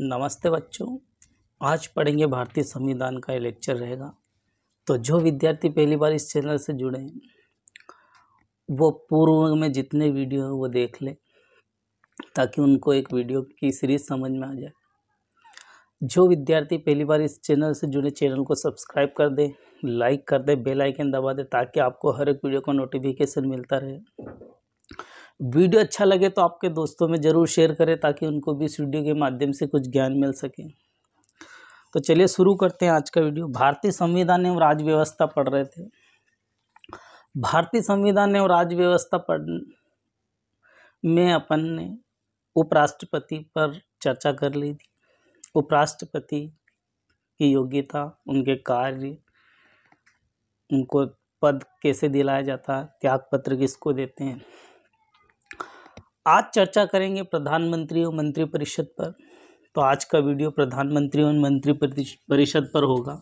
नमस्ते बच्चों। आज पढ़ेंगे भारतीय संविधान का ये लेक्चर रहेगा। तो जो विद्यार्थी पहली बार इस चैनल से जुड़े हैं वो पूर्व में जितने वीडियो हैं वो देख ले, ताकि उनको एक वीडियो की सीरीज समझ में आ जाए। जो विद्यार्थी पहली बार इस चैनल से जुड़े, चैनल को सब्सक्राइब कर दे, लाइक कर दे, बेल आइकन दबा दे, ताकि आपको हर एक वीडियो का नोटिफिकेशन मिलता रहे। वीडियो अच्छा लगे तो आपके दोस्तों में ज़रूर शेयर करें, ताकि उनको भी इस वीडियो के माध्यम से कुछ ज्ञान मिल सके। तो चलिए शुरू करते हैं आज का वीडियो। भारतीय संविधान एवं राज्य व्यवस्था पढ़ रहे थे। भारतीय संविधान एवं राज्य व्यवस्था पढ़ में अपन ने उपराष्ट्रपति पर चर्चा कर ली थी। उपराष्ट्रपति की योग्यता, उनके कार्य, उनको पद कैसे दिलाया जाता है, त्याग पत्र किसको देते हैं। आज चर्चा करेंगे प्रधानमंत्री और मंत्रिपरिषद पर। तो आज का वीडियो प्रधानमंत्री और मंत्रिपरिषद पर होगा।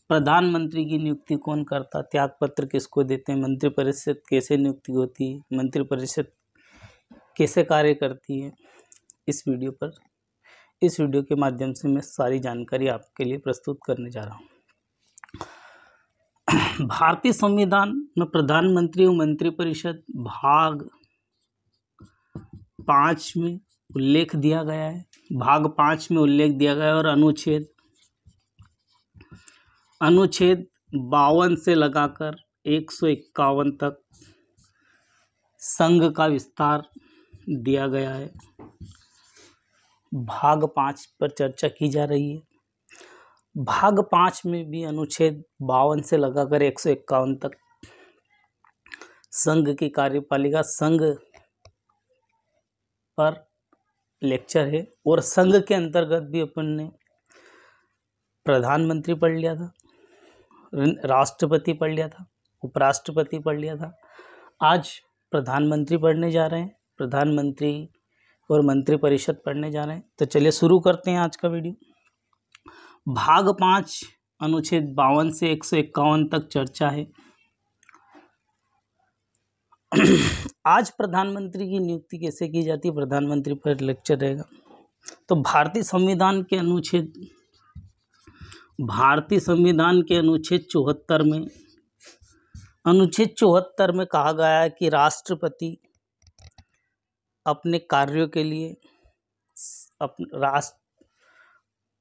प्रधानमंत्री की नियुक्ति कौन करता, त्याग पत्र किसको देते हैं, मंत्रिपरिषद कैसे नियुक्ति होती है, मंत्रिपरिषद कैसे कार्य करती है। इस वीडियो के माध्यम से मैं सारी जानकारी आपके लिए प्रस्तुत करने जा रहा हूँ। भारतीय संविधान में प्रधानमंत्री और मंत्रिपरिषद भाग 5 में उल्लेख दिया गया है। भाग 5 में उल्लेख दिया गया है और अनुच्छेद 52 से लगाकर 151 तक संघ का विस्तार दिया गया है। भाग 5 पर चर्चा की जा रही है। भाग 5 में भी अनुच्छेद 52 से लगाकर 151 तक संघ की कार्यपालिका, संघ पर लेक्चर है। और संघ के अंतर्गत भी अपन ने प्रधानमंत्री पढ़ लिया था, राष्ट्रपति पढ़ लिया था, उपराष्ट्रपति पढ़ लिया था। आज प्रधानमंत्री पढ़ने जा रहे हैं, प्रधानमंत्री और मंत्रिपरिषद पढ़ने जा रहे हैं। तो चलिए शुरू करते हैं आज का वीडियो। भाग 5 अनुच्छेद 52 से 151 तक चर्चा है। आज प्रधानमंत्री की नियुक्ति कैसे की जाती है, प्रधानमंत्री पर लेक्चर रहेगा। तो भारतीय संविधान के अनुच्छेद 74 में कहा गया है कि अपने कार्यों के लिए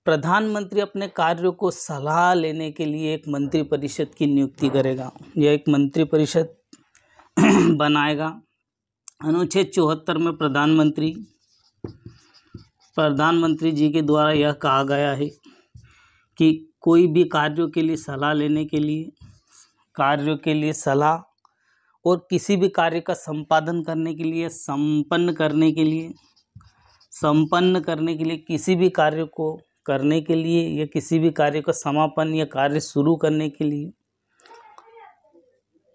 प्रधानमंत्री अपने कार्यों को सलाह लेने के लिए एक मंत्रिपरिषद की नियुक्ति करेगा, या एक मंत्रिपरिषद बनाएगा। अनुच्छेद 74 में प्रधानमंत्री जी के द्वारा यह कहा गया है कि कोई भी कार्यों के लिए सलाह लेने के लिए, सलाह और किसी भी कार्य का संपादन करने के लिए, संपन्न करने के लिए, किसी भी कार्य को करने के लिए, या किसी भी कार्य का समापन या कार्य शुरू करने के लिए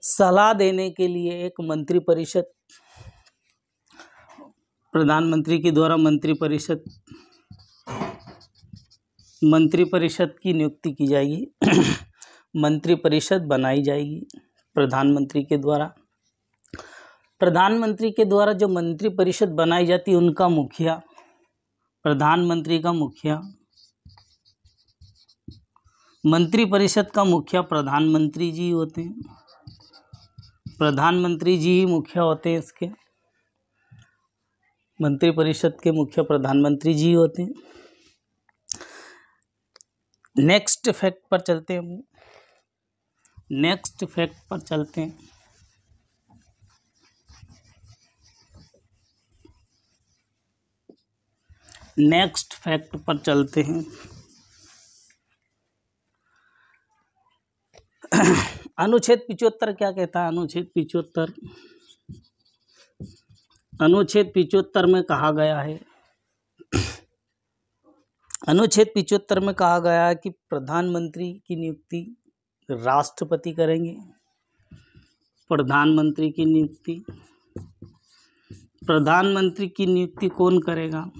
सलाह देने के लिए एक मंत्रिपरिषद, प्रधानमंत्री के द्वारा मंत्रिपरिषद की नियुक्ति की जाएगी। मंत्रिपरिषद बनाई जाएगी प्रधानमंत्री के द्वारा। प्रधानमंत्री के द्वारा जो मंत्रिपरिषद बनाई जाती है, उनका मुखिया, प्रधानमंत्री का मुखिया, मंत्रिपरिषद का मुखिया प्रधानमंत्री जी होते हैं। प्रधानमंत्री जी ही मुखिया होते हैं इसके, मंत्रिपरिषद के मुखिया प्रधानमंत्री जी होते हैं। नेक्स्ट फैक्ट पर चलते हैं। नेक्स्ट फैक्ट पर चलते हैं। अनुच्छेद 75 क्या कहता है? अनुच्छेद 75 में कहा गया है, अनुच्छेद 75 में कहा गया है कि प्रधानमंत्री की नियुक्ति राष्ट्रपति करेंगे। प्रधानमंत्री की नियुक्ति कौन करेगा?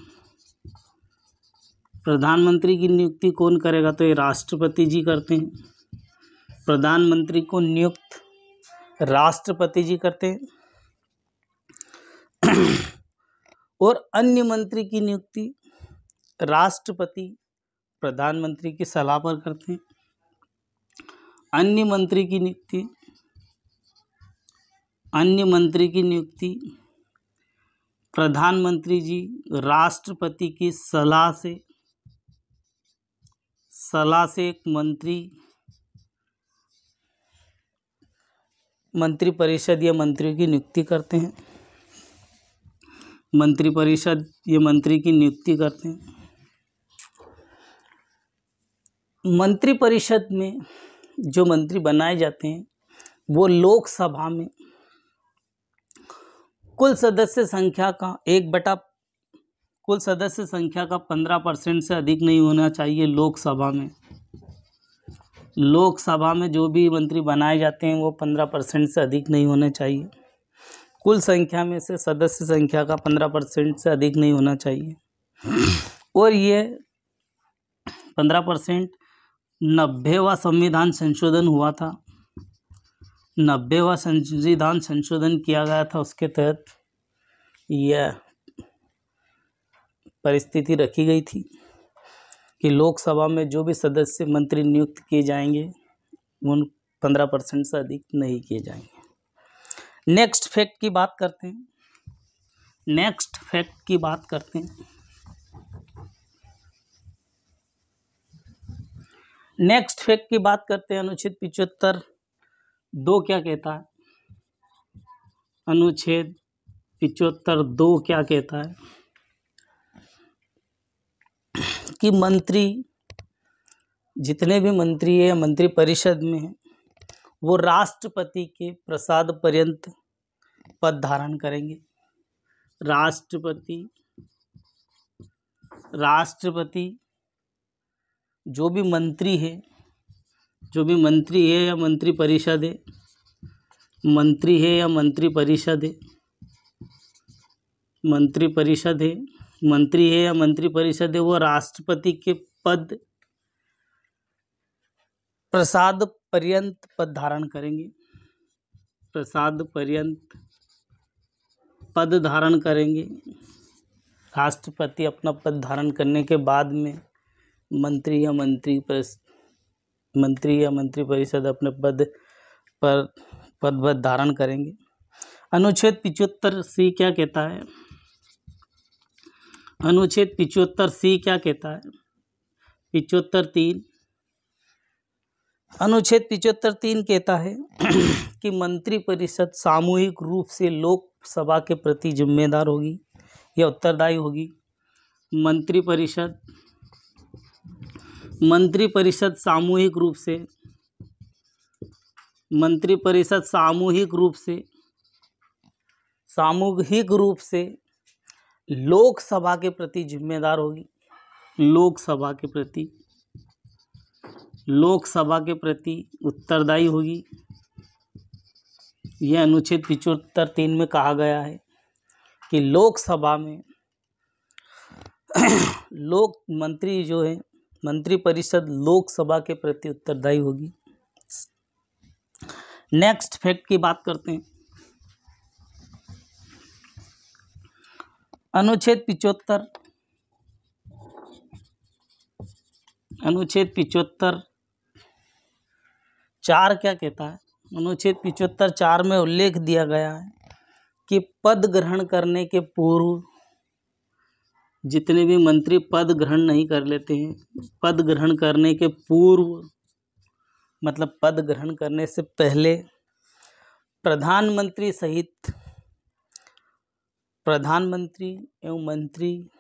प्रधानमंत्री की नियुक्ति कौन करेगा? तो ये राष्ट्रपति जी करते हैं। प्रधानमंत्री को नियुक्त राष्ट्रपति जी करते हैं। और अन्य मंत्री की नियुक्ति राष्ट्रपति प्रधानमंत्री की सलाह पर करते हैं। अन्य मंत्री की नियुक्ति प्रधानमंत्री जी राष्ट्रपति की सलाह से एक मंत्रिपरिषद या मंत्रियों की नियुक्ति करते हैं। मंत्रिपरिषद ये मंत्री की नियुक्ति करते हैं। मंत्रिपरिषद में जो मंत्री बनाए जाते हैं वो लोकसभा में कुल सदस्य संख्या का 15% से अधिक नहीं होना चाहिए। लोकसभा में जो भी मंत्री बनाए जाते हैं वो 15% से अधिक नहीं होने चाहिए। कुल संख्या में से सदस्य संख्या का 15% से अधिक नहीं होना चाहिए। और ये 15% 90वां संविधान संशोधन हुआ था। 90वां संविधान संशोधन किया गया था, उसके तहत यह परिस्थिति रखी गई थी कि लोकसभा में जो भी सदस्य मंत्री नियुक्त किए जाएंगे उन 15% से अधिक नहीं किए जाएंगे। नेक्स्ट फैक्ट की बात करते हैं। अनुच्छेद 75 2 क्या कहता है? अनुच्छेद 75 2 क्या कहता है कि मंत्री, जितने भी मंत्री है या मंत्रिपरिषद में है, वो राष्ट्रपति के प्रसाद पर्यंत पद धारण करेंगे। राष्ट्रपति जो भी मंत्री है या मंत्रिपरिषद है, वो राष्ट्रपति के प्रसाद पर्यंत पद धारण करेंगे। राष्ट्रपति अपना पद धारण करने के बाद में मंत्री या मंत्रिपरिषद अपने पद धारण करेंगे। अनुच्छेद 75 सी क्या कहता है? अनुच्छेद 75 सी क्या कहता है? 75(3) अनुच्छेद 75(3) कहता है कि मंत्रिपरिषद सामूहिक रूप से लोकसभा के प्रति जिम्मेदार होगी या उत्तरदायी होगी। मंत्रिपरिषद सामूहिक रूप से लोकसभा के प्रति जिम्मेदार होगी। लोकसभा के प्रति उत्तरदायी होगी। यह अनुच्छेद 75(3) में कहा गया है कि लोकसभा में मंत्रिपरिषद लोकसभा के प्रति उत्तरदायी होगी। नेक्स्ट फैक्ट की बात करते हैं। अनुच्छेद 75 4 क्या कहता है? अनुच्छेद 75 4 में उल्लेख दिया गया है कि पद ग्रहण करने के पूर्व, जितने भी मंत्री पद ग्रहण नहीं कर लेते हैं, पद ग्रहण करने के पूर्व मतलब पद ग्रहण करने से पहले प्रधानमंत्री सहित प्रधानमंत्री एवं मंत्री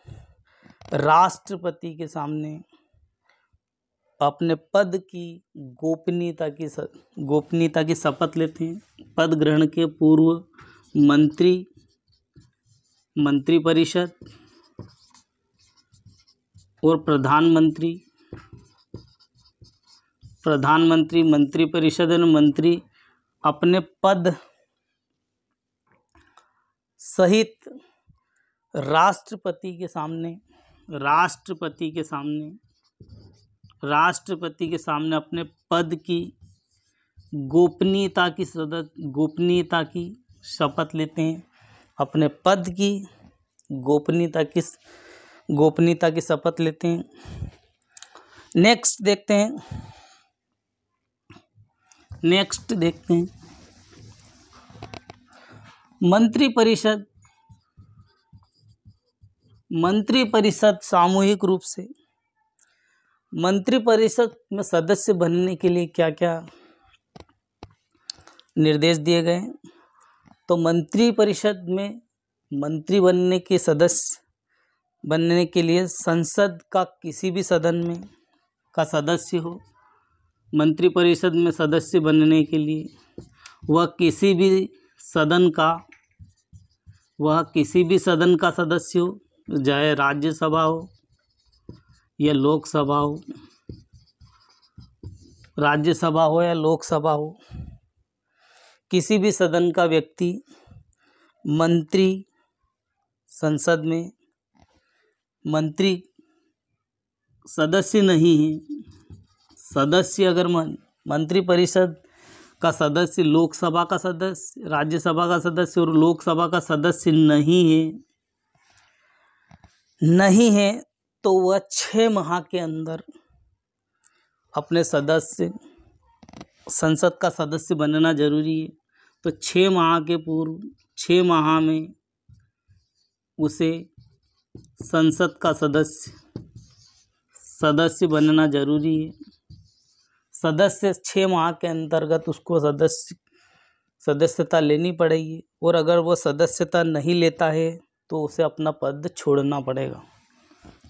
राष्ट्रपति के सामने अपने पद की गोपनीयता की शपथ लेते हैं। पद ग्रहण के पूर्व मंत्रिपरिषद और प्रधानमंत्री मंत्रिपरिषद और मंत्री अपने पद सहित राष्ट्रपति के सामने अपने पद की गोपनीयता की शपथ लेते हैं। अपने पद की गोपनीयता की गोपनीयता की शपथ लेते हैं। नेक्स्ट देखते हैं मंत्रिपरिषद सामूहिक रूप से मंत्रिपरिषद में सदस्य बनने के लिए क्या क्या निर्देश दिए गए हैं। तो मंत्रिपरिषद में मंत्री बनने के सदस्य बनने के लिए संसद का किसी भी सदन में का सदस्य हो, मंत्रिपरिषद में सदस्य बनने के लिए वह किसी भी सदन का सदस्य हो, चाहे राज्यसभा हो या लोकसभा हो, किसी भी सदन का व्यक्ति मंत्री संसद में मंत्री सदस्य नहीं है। सदस्य अगर मंत्रिपरिषद का सदस्य लोकसभा का सदस्य, राज्यसभा का सदस्य और लोकसभा का सदस्य नहीं है तो वह 6 माह के अंदर अपने सदस्य संसद का सदस्य बनना जरूरी है। तो 6 माह के पूर्व 6 माह में उसे संसद का सदस्य बनना जरूरी है। सदस्य 6 माह के अंतर्गत उसको सदस्यता लेनी पड़ेगी, और अगर वो सदस्यता नहीं लेता है तो उसे अपना पद छोड़ना पड़ेगा,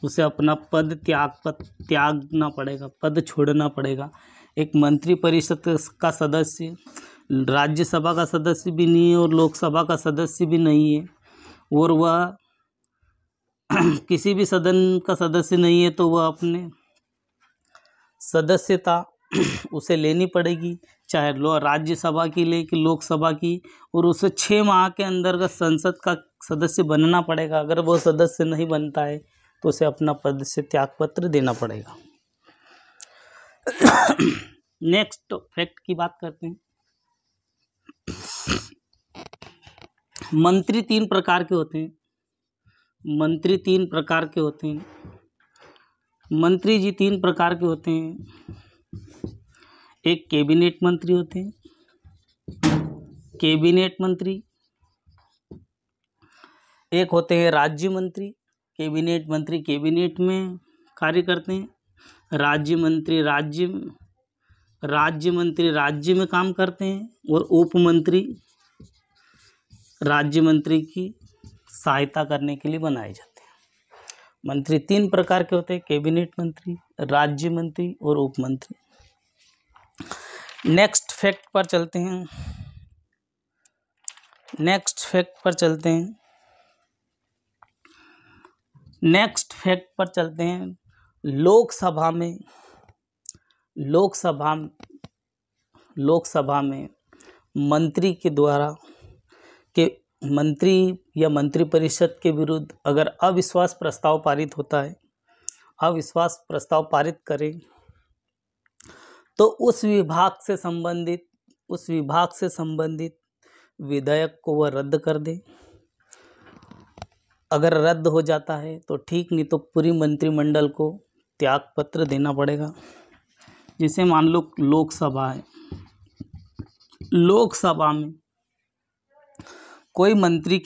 उसे अपना पद त्यागना पड़ेगा, पद छोड़ना पड़ेगा। एक मंत्रिपरिषद का सदस्य राज्यसभा का सदस्य भी नहीं है और लोकसभा का सदस्य भी नहीं है, और वह किसी भी सदन का सदस्य नहीं है, तो वह अपने सदस्यता उसे लेनी पड़ेगी, चाहे राज्यसभा की ले कि लोकसभा की, और उसे 6 माह के अंदर का संसद का सदस्य बनना पड़ेगा। अगर वो सदस्य नहीं बनता है तो उसे अपना पद से त्यागपत्र देना पड़ेगा। नेक्स्ट फैक्ट की बात करते हैं। मंत्री 3 प्रकार के होते हैं। मंत्री जी 3 प्रकार के होते हैं। एक कैबिनेट मंत्री होते हैं, एक होते हैं राज्य मंत्री। कैबिनेट मंत्री कैबिनेट में कार्य करते हैं, राज्य मंत्री राज्य में काम करते हैं, और उप मंत्री राज्य मंत्री की सहायता करने के लिए बनाए जाते हैं। मंत्री 3 प्रकार के होते हैं, कैबिनेट मंत्री, राज्य मंत्री और उप मंत्री। नेक्स्ट फैक्ट पर चलते हैं। लोकसभा में मंत्री या मंत्रिपरिषद के विरुद्ध अगर अविश्वास प्रस्ताव पारित होता है, अविश्वास प्रस्ताव पारित करें तो उस विभाग से संबंधित विधेयक को वह रद्द कर दे। अगर रद्द हो जाता है तो ठीक, नहीं तो पूरी मंत्रिमंडल को त्यागपत्र देना पड़ेगा। जैसे मान लो लोकसभा है, लोकसभा में कोई भी मंत्री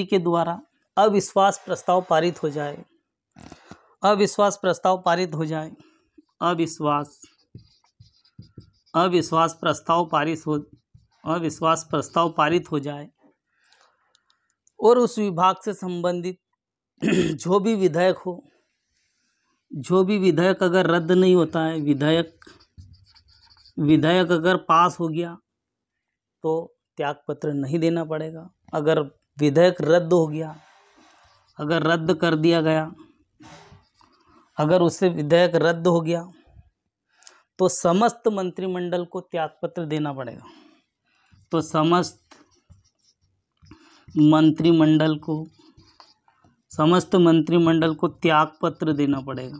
के द्वारा अविश्वास प्रस्ताव पारित हो जाए, अविश्वास प्रस्ताव पारित हो जाए और उस विभाग से संबंधित जो भी विधेयक अगर रद्द नहीं होता है, विधेयक अगर पास हो गया तो त्यागपत्र नहीं देना पड़ेगा। अगर विधेयक रद्द हो गया, अगर रद्द कर दिया गया, अगर उससे विधेयक रद्द हो गया तो समस्त मंत्रिमंडल को त्यागपत्र देना पड़ेगा। तो समस्त मंत्रिमंडल को त्यागपत्र देना पड़ेगा,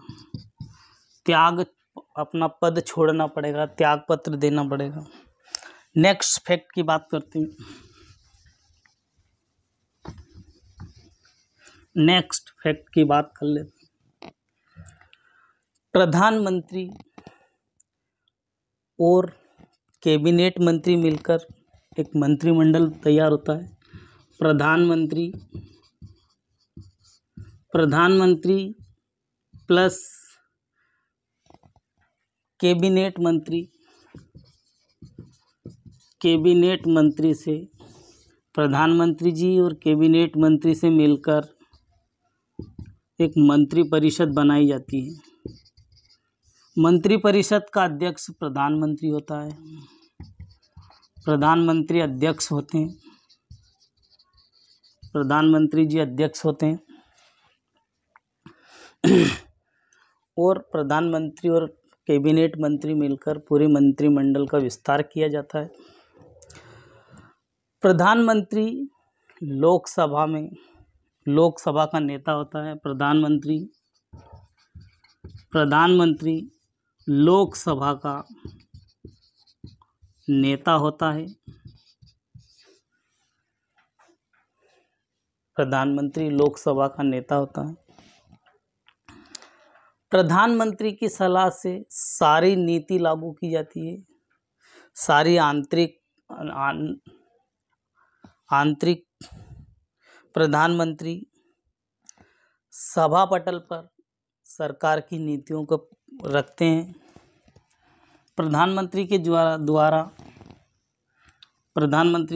अपना पद छोड़ना पड़ेगा, त्यागपत्र देना पड़ेगा। नेक्स्ट फैक्ट की बात करते हैं। नेक्स्ट फैक्ट की बात कर लेते हैं। प्रधानमंत्री और कैबिनेट मंत्री मिलकर एक मंत्रिमंडल तैयार होता है। प्रधानमंत्री प्लस कैबिनेट मंत्री से प्रधानमंत्री जी और कैबिनेट मंत्री से मिलकर एक मंत्रिपरिषद बनाई जाती है। मंत्रिपरिषद का अध्यक्ष प्रधानमंत्री होता है। प्रधानमंत्री अध्यक्ष होते हैं। प्रधानमंत्री जी अध्यक्ष होते हैं और प्रधानमंत्री और कैबिनेट मंत्री मिलकर पूरे मंत्रिमंडल का विस्तार किया जाता है। प्रधानमंत्री लोकसभा का नेता होता है। प्रधानमंत्री लोकसभा का नेता होता है। प्रधानमंत्री लोकसभा का नेता होता है। प्रधानमंत्री की सलाह से सारी नीति लागू की जाती है। सारी आंतरिक प्रधानमंत्री सभा पटल पर सरकार की नीतियों को रखते हैं। प्रधानमंत्री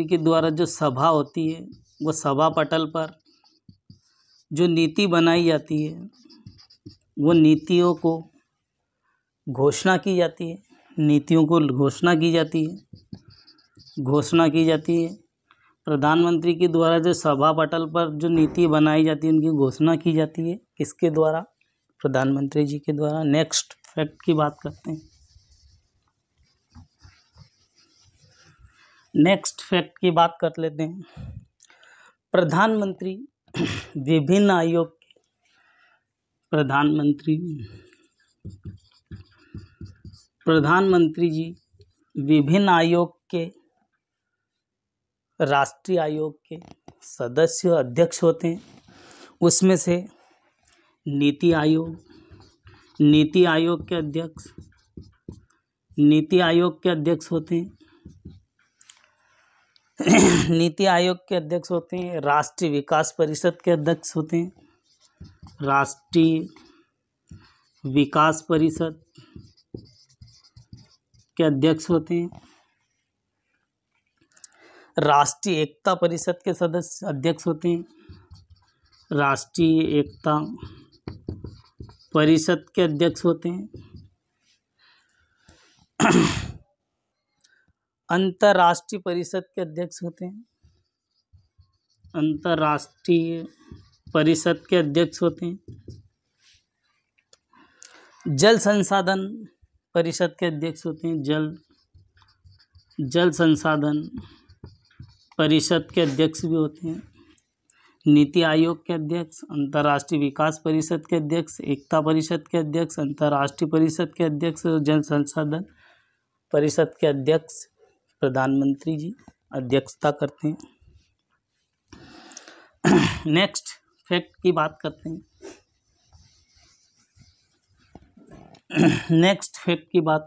के द्वारा जो सभा होती है वो सभा पटल पर जो नीति बनाई जाती है वो नीतियों को घोषणा की जाती है। प्रधानमंत्री के द्वारा जो सभा पटल पर जो नीति बनाई जाती है उनकी घोषणा की जाती है। किसके द्वारा? प्रधानमंत्री जी के द्वारा। नेक्स्ट फैक्ट की बात करते हैं। नेक्स्ट फैक्ट की बात कर लेते हैं। प्रधानमंत्री जी विभिन्न आयोग के राष्ट्रीय आयोग के सदस्य अध्यक्ष होते हैं। उसमें से नीति आयोग के अध्यक्ष होते हैं। नीति आयोग के अध्यक्ष होते हैं। राष्ट्रीय विकास परिषद के अध्यक्ष होते हैं। राष्ट्रीय विकास परिषद के अध्यक्ष होते हैं। राष्ट्रीय एकता परिषद के अध्यक्ष होते हैं। राष्ट्रीय एकता परिषद के अध्यक्ष होते हैं। अंतर्राष्ट्रीय परिषद के अध्यक्ष होते हैं। अंतर्राष्ट्रीय परिषद के अध्यक्ष होते हैं। जल संसाधन परिषद के अध्यक्ष होते हैं। जल संसाधन परिषद के अध्यक्ष भी होते हैं। नीति आयोग के अध्यक्ष, अंतर्राष्ट्रीय विकास परिषद के अध्यक्ष, एकता परिषद के अध्यक्ष, अंतर्राष्ट्रीय परिषद के अध्यक्ष और जल संसाधन परिषद के अध्यक्ष प्रधानमंत्री जी अध्यक्षता करते हैं। नेक्स्ट फैक्ट की बात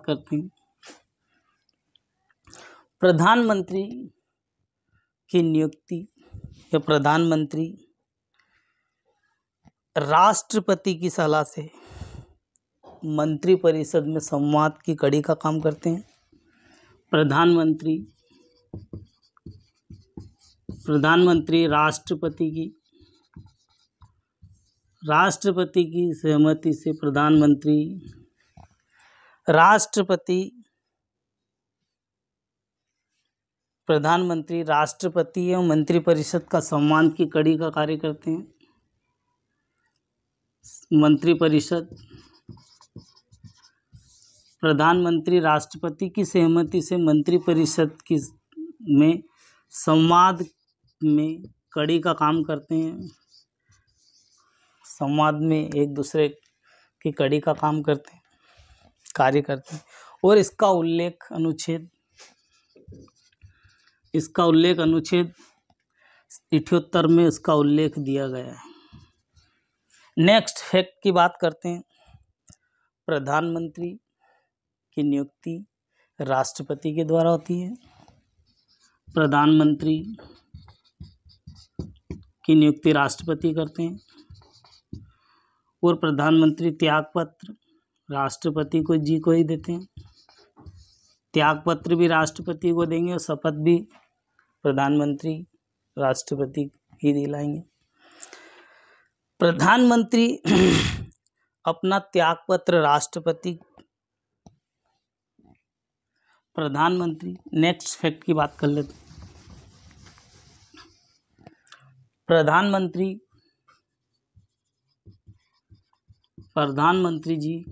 करते हैं। प्रधानमंत्री की नियुक्ति या प्रधानमंत्री राष्ट्रपति की सलाह से मंत्रिपरिषद में संवाद की कड़ी का काम करते हैं। प्रधानमंत्री राष्ट्रपति की सहमति से प्रधानमंत्री राष्ट्रपति एवं मंत्रिपरिषद का संवाद की कड़ी का कार्य करते हैं। मंत्रिपरिषद प्रधानमंत्री राष्ट्रपति की सहमति से मंत्रिपरिषद में संवाद में कड़ी का काम करते हैं। संवाद में एक दूसरे की कड़ी का कार्य करते हैं और इसका उल्लेख अनुच्छेद 78 में इसका उल्लेख दिया गया है। नेक्स्ट फैक्ट की बात करते हैं। प्रधानमंत्री की नियुक्ति राष्ट्रपति के द्वारा होती है। प्रधानमंत्री की नियुक्ति राष्ट्रपति करते हैं और प्रधानमंत्री त्यागपत्र राष्ट्रपति को ही देते हैं। त्यागपत्र भी राष्ट्रपति को देंगे और शपथ भी प्रधानमंत्री राष्ट्रपति ही दिलाएंगे। प्रधानमंत्री अपना त्यागपत्र प्रधानमंत्री नेक्स्ट फैक्ट की बात कर लेते हैं। प्रधानमंत्री जी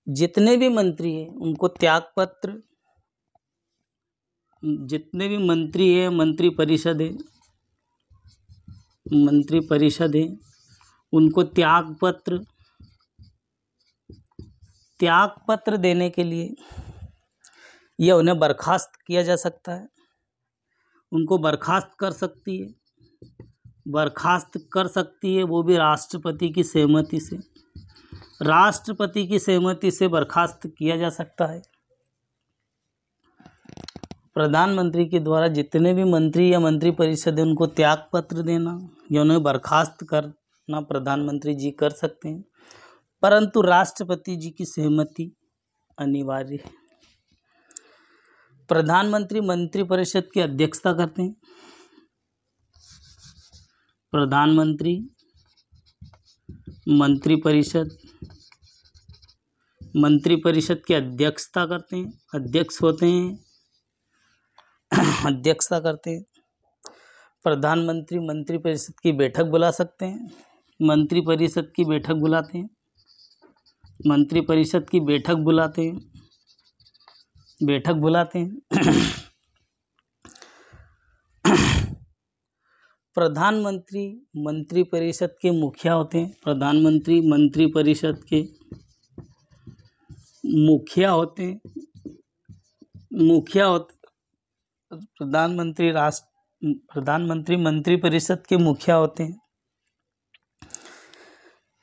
जितने भी मंत्री हैं उनको त्यागपत्र, जितने भी मंत्री हैं मंत्री परिषद है उनको त्यागपत्र देने के लिए यह उन्हें बर्खास्त किया जा सकता है। उनको बर्खास्त कर सकती है वो भी राष्ट्रपति की सहमति से। राष्ट्रपति की सहमति से बर्खास्त किया जा सकता है। प्रधानमंत्री के द्वारा जितने भी मंत्री या मंत्री परिषद है उनको त्यागपत्र देना या उन्हें बर्खास्त करना प्रधानमंत्री जी कर सकते हैं, परंतु राष्ट्रपति जी की सहमति अनिवार्य है। प्रधानमंत्री मंत्रिपरिषद की अध्यक्षता करते हैं। प्रधानमंत्री मंत्रिपरिषद की अध्यक्षता करते हैं, अध्यक्ष होते हैं, अध्यक्षता करते हैं। प्रधानमंत्री मंत्रिपरिषद की बैठक बुला सकते हैं, मंत्रिपरिषद की बैठक बुलाते हैं, मंत्रिपरिषद की बैठक बुलाते हैं। प्रधानमंत्री मंत्रिपरिषद के मुखिया होते हैं। प्रधानमंत्री मंत्रिपरिषद के मुखिया होते हैं। प्रधानमंत्री मंत्रिपरिषद के मुखिया होते हैं।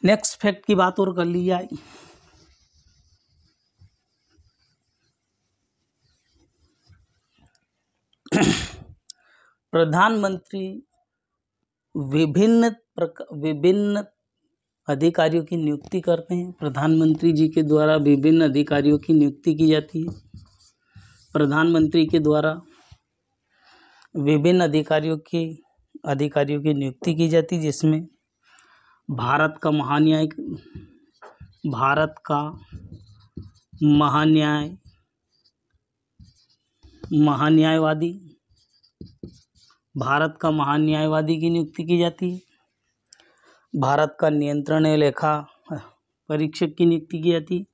नेक्स्ट फैक्ट की बात और कर ली जाए। प्रधानमंत्री विभिन्न अधिकारियों की नियुक्ति करते हैं। प्रधानमंत्री जी के द्वारा विभिन्न अधिकारियों की नियुक्ति की जाती है। प्रधानमंत्री के द्वारा विभिन्न अधिकारियों की नियुक्ति की जाती है, जिसमें भारत का महान्यायवादी की नियुक्ति की जाती है। भारत का नियंत्रण लेखा परीक्षक की नियुक्ति की जाती है।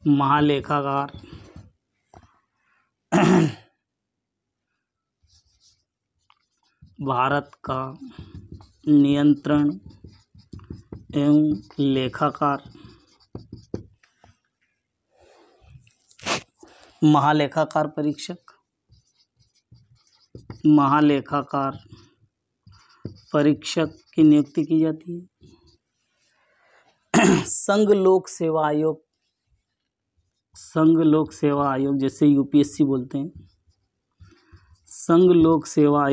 महालेखाकार भारत का नियंत्रण एवं लेखाकार महालेखाकार परीक्षक की नियुक्ति की जाती है। संघ लोक सेवा आयोग जैसे यूपीएससी बोलते हैं। संघ लोक सेवा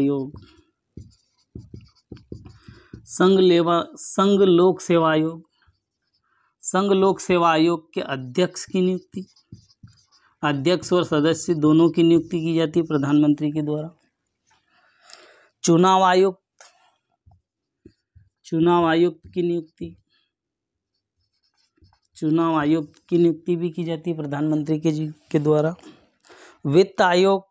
आयोग के अध्यक्ष की नियुक्ति, अध्यक्ष और सदस्य दोनों की नियुक्ति की जाती है प्रधानमंत्री के द्वारा। चुनाव आयुक्त की नियुक्ति भी की जाती है प्रधानमंत्री के द्वारा। वित्त आयोग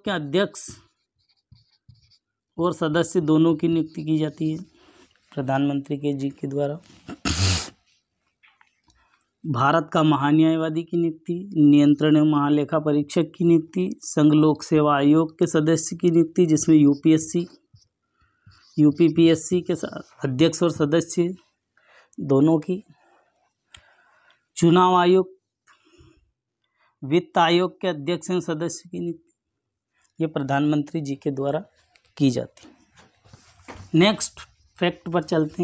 के अध्यक्ष और सदस्य दोनों की नियुक्ति की जाती है प्रधानमंत्री के द्वारा। भारत का महान्यायवादी की नियुक्ति, नियंत्रण एवं महालेखा परीक्षक की नियुक्ति, संघ लोक सेवा आयोग के सदस्य की नियुक्ति जिसमें यूपीपीएससी के अध्यक्ष और सदस्य दोनों की। चुनाव वित्त आयोग के अध्यक्ष एवं सदस्य की नियुक्ति ये प्रधानमंत्री जी के द्वारा की जाती है। नेक्स्ट फैक्ट पर चलते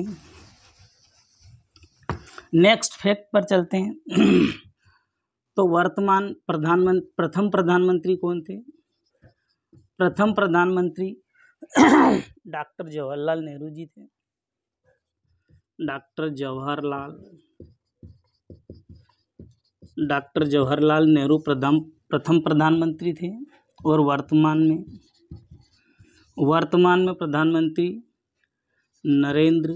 हैं। तो वर्तमान प्रथम प्रधानमंत्री कौन थे? प्रथम प्रधानमंत्री डॉक्टर जवाहरलाल नेहरू जी थे। डॉक्टर जवाहरलाल नेहरू प्रथम प्रधानमंत्री थे और वर्तमान में प्रधानमंत्री नरेंद्र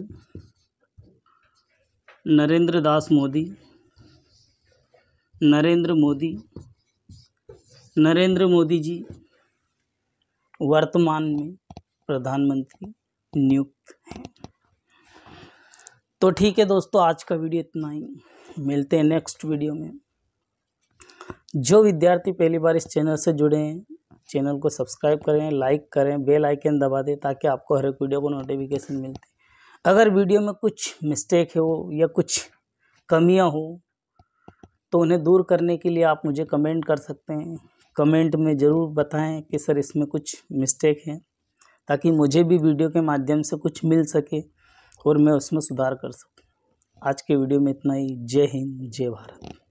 मोदी जी वर्तमान में प्रधानमंत्री नियुक्त हैं। तो ठीक है दोस्तों, आज का वीडियो इतना ही। मिलते हैं नेक्स्ट वीडियो में। जो विद्यार्थी पहली बार इस चैनल से जुड़े हैं, चैनल को सब्सक्राइब करें, लाइक करें, बेल आइकन दबा दें ताकि आपको हर एक वीडियो को नोटिफिकेशन मिलते। अगर वीडियो में कुछ मिस्टेक हो या कुछ कमियां हो तो उन्हें दूर करने के लिए आप मुझे कमेंट कर सकते हैं। कमेंट में ज़रूर बताएं कि सर इसमें कुछ मिस्टेक है, ताकि मुझे भी वीडियो के माध्यम से कुछ मिल सके और मैं उसमें सुधार कर सकूं। आज के वीडियो में इतना ही। जय हिंद, जय भारत।